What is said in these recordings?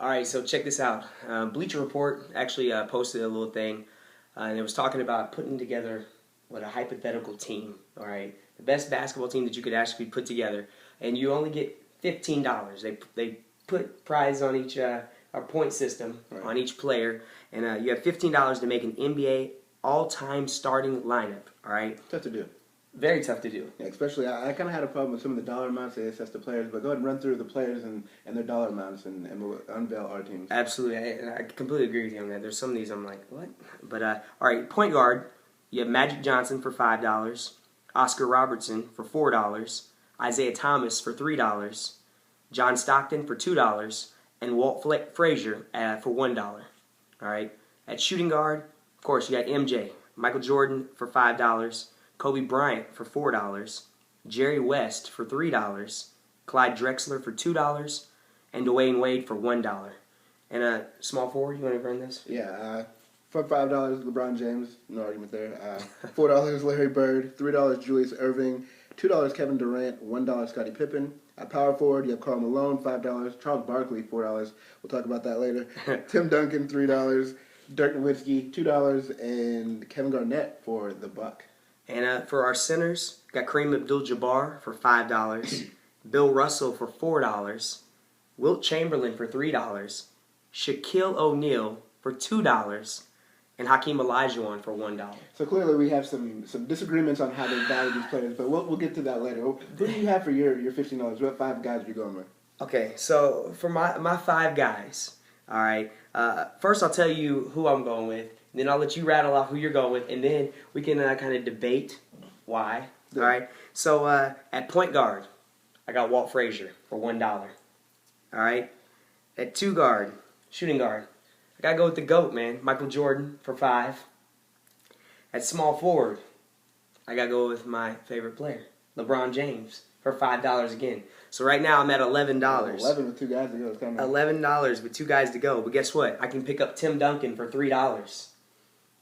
All right, so check this out. Bleacher Report actually posted a little thing, and it was talking about putting together a hypothetical team. All right, the best basketball team that you could actually put together, and you only get $15. They put prize on each a point system on each player, and you have $15 to make an NBA all-time starting lineup. All right, Tough to do. very tough to do. Yeah, especially, I kind of had a problem with some of the dollar amounts they assess the players, but go ahead and run through the players and their dollar amounts, and we'll unveil our teams. Absolutely, I completely agree with you on that. There's some of these I'm like, what? But all right, point guard, you have Magic Johnson for $5, Oscar Robertson for $4, Isaiah Thomas for $3, John Stockton for $2, and Walt Frazier for $1. All right, at shooting guard, of course, you got MJ, Michael Jordan for $5. Kobe Bryant for $4, Jerry West for $3, Clyde Drexler for $2, and Dwayne Wade for $1. And a small forward, you want to run this? Yeah, for $5, LeBron James, no argument there. $4, Larry Bird. $3, Julius Erving. $2, Kevin Durant. $1, Scottie Pippen. At power forward, you have Karl Malone, $5. Charles Barkley, $4. We'll talk about that later. Tim Duncan, $3. Dirk Nowitzki, $2, and Kevin Garnett for the Buck. And for our centers, got Kareem Abdul-Jabbar for $5, Bill Russell for $4, Wilt Chamberlain for $3, Shaquille O'Neal for $2, and Hakeem Olajuwon for $1. So clearly we have some disagreements on how they value these players, but we'll get to that later. Who do you have for your $15? What 5 guys are you going with? Okay, so for my 5 guys, all right, first I'll tell you who I'm going with. Then I'll let you rattle off who you're going with, and then we can kind of debate why. Yeah. All right. So at point guard, I got Walt Frazier for $1. All right. At shooting guard, I gotta go with the GOAT, man, Michael Jordan for $5. At small forward, I gotta go with my favorite player, LeBron James, for $5 again. So right now I'm at $11. 11 with 2 guys to go. $11 with 2 guys to go. But guess what? I can pick up Tim Duncan for $3.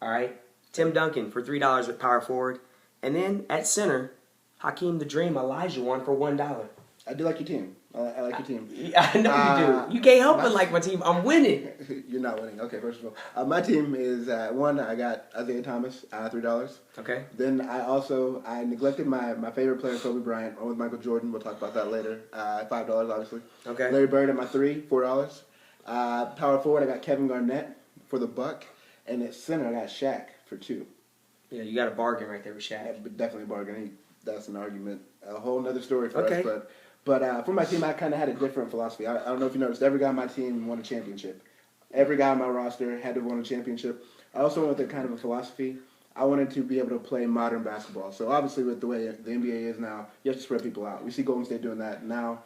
All right, Tim Duncan for $3 with power forward, and then at center, Hakeem the Dream Olajuwon for $1. I do like your team. I like your team. I know you do. You can't help but like my team. I'm winning. You're not winning. Okay, first of all, my team is one. I got Isaiah Thomas, $3. Okay. Then I neglected my favorite player, Kobe Bryant. I went with Michael Jordan. We'll talk about that later. $5, obviously. Okay. Larry Bird at my 3, $4. Power forward, I got Kevin Garnett for the Buck. And at center, I got Shaq for $2. Yeah, you got a bargain right there with Shaq. Yeah, but definitely a bargain. That's an argument. A whole other story for Okay. us. But for my team, I kind of had a different philosophy. I don't know if you noticed. Every guy on my team won a championship. Every guy on my roster had to win a championship. I also went with a kind of a philosophy. I wanted to be able to play modern basketball. So obviously with the way the NBA is now, you have to spread people out. We see Golden State doing that now.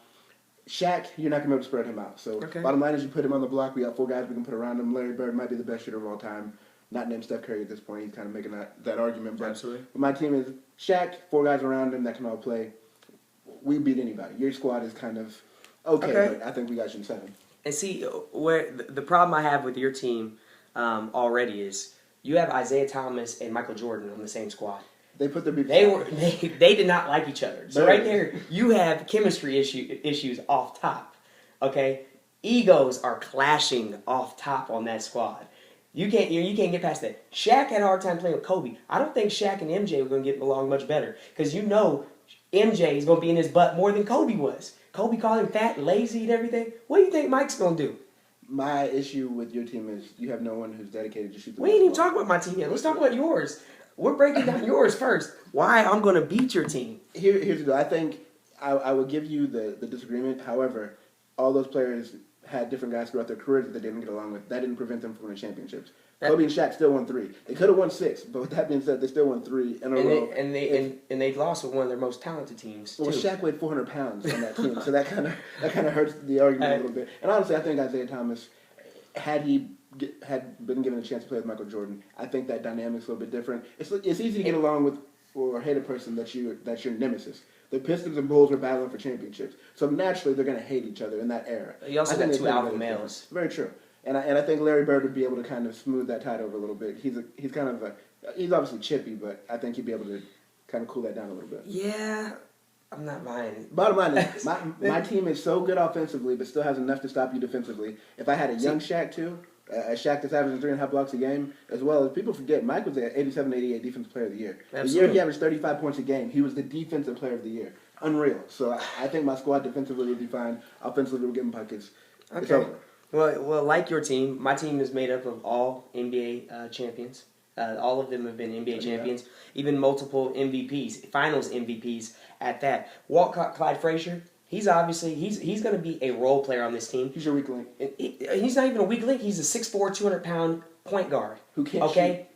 Shaq, you're not going to be able to spread him out. So bottom line is you put him on the block. We got 4 guys we can put around him. Larry Bird might be the best shooter of all time. Not named Steph Curry at this point. He's kind of making that argument. But Absolutely. My team is Shaq, 4 guys around him that can all play. We beat anybody. Your squad is kind of okay. But I think we got you in 7. And see, where the problem I have with your team already is you have Isaiah Thomas and Michael Jordan on the same squad. They put their beef. They did not like each other. So right there, you have chemistry issues off top. Okay, egos are clashing off top on that squad. You can't get past that. Shaq had a hard time playing with Kobe. I don't think Shaq and MJ were going to get along much better because you know MJ is going to be in his butt more than Kobe was. Kobe called him fat, lazy, and everything. What do you think Mike's going to do? My issue with your team is you have no one who's dedicated to shoot the We ain't even talking about my team yet. Let's talk about yours. We're breaking down yours first. Why I'm going to beat your team. Here's the deal. I think I will give you the disagreement. However, all those players had different guys throughout their careers that they didn't get along with. That didn't prevent them from winning championships. Kobe and Shaq still won 3. They could have won 6, but with that being said, they still won 3 in a row. And they lost with one of their most talented teams. Well, too. Shaq weighed 400 pounds on that team, so that kind of hurts the argument a little bit. And honestly, I think Isaiah Thomas, had been given a chance to play with Michael Jordan, I think that dynamic's a little bit different. It's easy to get along with or hate a person that's your nemesis. The Pistons and Bulls were battling for championships, so naturally they're going to hate each other in that era. You also got 2 alpha males. Very true. And I think Larry Bird would be able to kind of smooth that tide over a little bit. He's obviously chippy, but I think he'd be able to kind of cool that down a little bit. Yeah, I'm not buying it. Bottom line is, my team is so good offensively, but still has enough to stop you defensively. If I had a young Shaq too, a Shaq that's averaging 3.5 blocks a game, as well as people forget, Mike was the 87, 88 Defensive Player of the Year. Absolutely. The year he averaged 35 points a game, he was the Defensive Player of the Year. Unreal. So I think my squad defensively will be fine. Offensively, we're getting buckets. It's Okay. over. Well, like your team, my team is made up of all NBA champions. All of them have been NBA champions, even multiple MVPs, Finals MVPs at that. Walcott Clyde Frazier, he's obviously he's going to be a role player on this team. He's your weak link. He's not even a weak link. He's a 6'4", 200-pound point guard. Who can't shoot.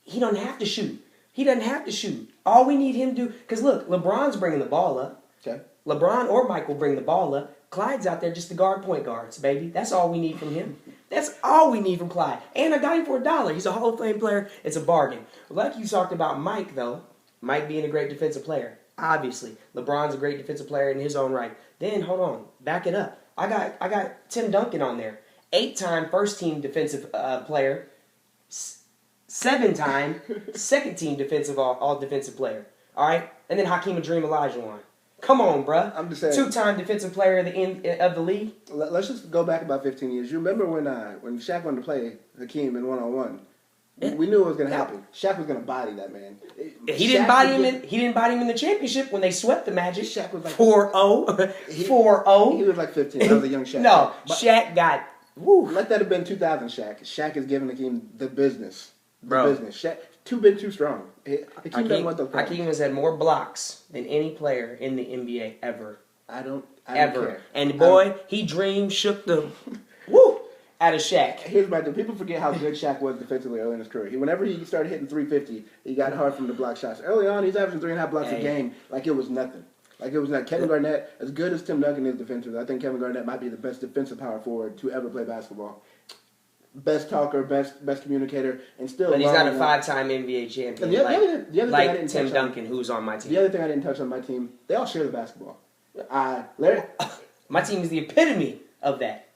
He doesn't have to shoot. He doesn't have to shoot. All we need him to do, because look, LeBron's bringing the ball up. Okay. LeBron or Mike will bring the ball up. Clyde's out there just to guard point guards, baby. That's all we need from him. That's all we need from Clyde. And I got him for $1. He's a Hall of Fame player. It's a bargain. Like you talked about Mike, though, Mike being a great defensive player. Obviously, LeBron's a great defensive player in his own right. Then, hold on. Back it up. I got Tim Duncan on there. 8-time first-team defensive player. 7-time second-team defensive all defensive player. All right? And then Hakeem Dream Olajuwon. Come on, bruh. I'm just saying. 2-time defensive player of the league. Let's just go back about 15 years. You remember when Shaq wanted to play Hakeem in one-on-one? We knew it was going to happen. Shaq was going to body that man. He didn't body him in the championship when they swept the Magic. Shaq was like 4-0. 4-0. He was like 15. That was a young Shaq. No, Shaq got. Woo. Let that have been 2000 Shaq. Shaq is giving Hakeem the business. Bro. Shaq, too big, too strong. Hakeem has had more blocks than any player in the NBA ever. I don't Ever. care. And boy, he shook the woo out of Shaq. Here's my thing. People forget how good Shaq was defensively early in his career. Whenever he started hitting 350, he got hard from the block shots. Early on, he's averaging 3.5 blocks a game like it was nothing. Kevin Garnett, as good as Tim Duncan is defensively, I think Kevin Garnett might be the best defensive power forward to ever play basketball. Best talker, best communicator, and still. But he's not a 5-time NBA champion. The other thing I like didn't Tim touch Duncan, who's on my team. The other thing I didn't touch on my team, they all share the basketball. Larry, my team is the epitome of that.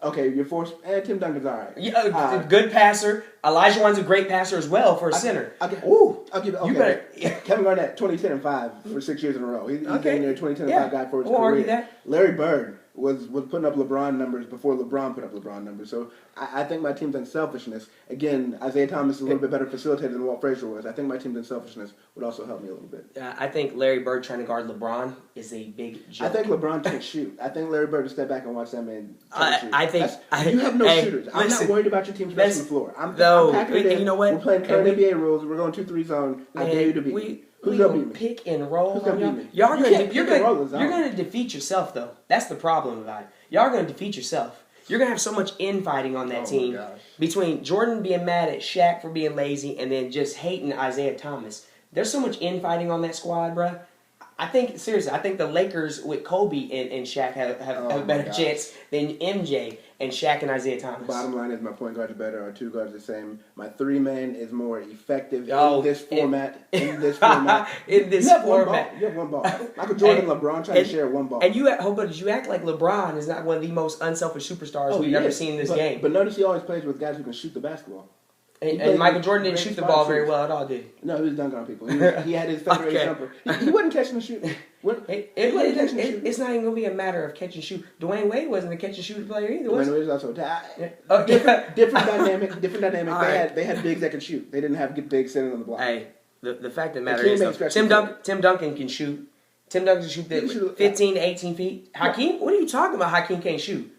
Okay, you're forced. Tim Duncan's all right. Yeah, good passer. Olajuwon's a great passer as well for a center. I'll give it. You better. Kevin Garnett, 2010 and 5 for 6 years in a row. He's been there 2010 and 5 guy for his career. Argue that. Larry Bird was putting up LeBron numbers before LeBron put up LeBron numbers. So I think my team's unselfishness. Again, Isaiah Thomas is a little bit better facilitator than Walt Frazier was. I think my team's unselfishness would also help me a little bit. I think Larry Bird trying to guard LeBron is a big joke. I think LeBron can't shoot. I think Larry Bird will step back and watch that man shoot. I think you have no shooters. I'm not worried about your team stretching the floor. I'm packing it in. You know what? We're playing current NBA rules. We're going 2-3 zone. I dare you to beat me. Who's gonna beat me? Pick and roll. Who's gonna beat me? You're gonna gonna defeat yourself though. That's the problem about it. Y'all are gonna defeat yourself. You're gonna have so much infighting on that team between Jordan being mad at Shaq for being lazy and then just hating Isaiah Thomas. There's so much infighting on that squad, bruh. I think the Lakers with Kobe and Shaq have a better chance than MJ and Shaq and Isaiah Thomas. Bottom line is my point guards are better, our two guards are the same. My 3-man is more effective in this format. In this format. You have one ball. Michael Jordan and LeBron trying to share one ball. And you act like LeBron is not one of the most unselfish superstars we've ever seen in this game. But notice he always plays with guys who can shoot the basketball. And Michael Jordan didn't shoot the ball very well at all, did he? No, he was dunking on people. He had his favorite jumper. He wasn't catching the shoot. It's not even going to be a matter of catch and shoot. Dwayne Wade wasn't a catch and shoot player either, was he? Dwayne Wade was also different dynamic. They had bigs that could shoot. They didn't have bigs sitting on the block. Hey, the fact of the matter is, Tim Duncan can shoot. Tim Duncan can shoot 15 to 18 feet. Hakeem, what are you talking about? Hakeem can't shoot.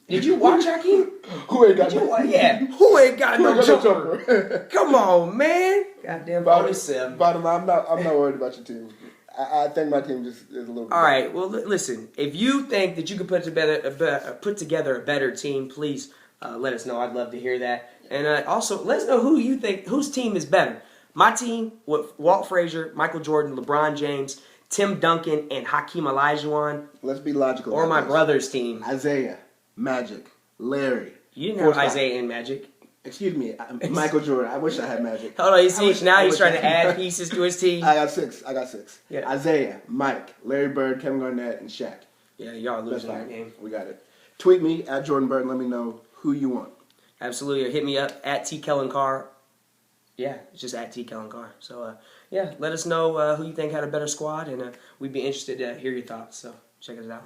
Did you watch Hakeem? Who ain't got Who ain't got no jumper? Come on, man. Goddamn, bottom line, I'm not worried about your team. I think my team just is a little. All right. Well, listen. If you think that you could put together a better team, please let us know. I'd love to hear that. And also, let us know who you think whose team is better. My team with Walt Frazier, Michael Jordan, LeBron James, Tim Duncan, and Hakeem Olajuwon. Let's be logical. Or my brother's team. Isaiah, Magic, Larry. You didn't have Isaiah and Magic. Excuse me, Michael Jordan. I wish I had Magic. Hold on, you see, now he's trying to add pieces to his team. I got six. Yeah. Isaiah, Mike, Larry Bird, Kevin Garnett, and Shaq. Yeah, y'all losing that game. We got it. Tweet me at Jordan Bird and let me know who you want. Absolutely. Or hit me up at Kellen Carr Yeah, it's just at Kellen Carr. So, yeah, let us know who you think had a better squad, and we'd be interested to hear your thoughts. So check us out.